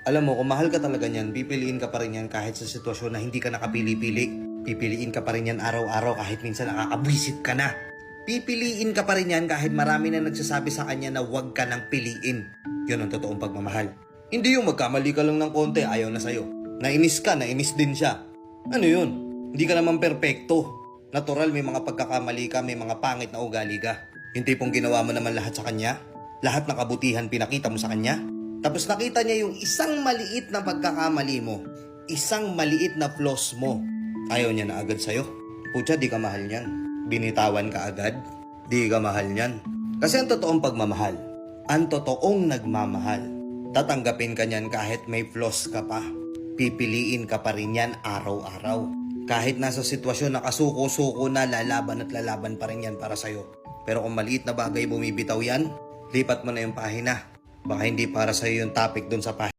Alam mo, kung mahal ka talaga niyan, pipiliin ka pa rin yan kahit sa sitwasyon na hindi ka nakapili-pili. Pipiliin ka pa rin yan araw-araw kahit minsan nakakabwisit ka na. Pipiliin ka pa rin yan kahit marami na nagsasabi sa kanya na huwag ka nang piliin. Yun ang totoong pagmamahal. Hindi yung magkamali ka lang ng konti, ayaw na sa'yo. Nainis ka, nainis din siya. Ano yun? Hindi ka naman perpekto. Natural, may mga pagkakamali ka, may mga pangit na ugali ka. Yung tipong ginawa mo naman lahat sa kanya, lahat ng kabutihan pinakita mo sa kanya. Tapos nakita niya yung isang maliit na pagkakamali mo, isang maliit na flaws mo. Ayaw niya na agad sa'yo. Putya, di ka mahal niyan. Binitawan ka agad, di ka mahal niyan. Kasi ang totoong pagmamahal, ang totoong nagmamahal, tatanggapin ka niyan kahit may flaws ka pa. Pipiliin ka pa rin yan araw-araw. Kahit nasa sitwasyon na kasuko-suko na, lalaban at lalaban pa rin yan para sa'yo. Pero kung maliit na bagay bumibitaw yan, lipat mo na yung pahina. Baka hindi para sa'yo yung topic dun sa pahina.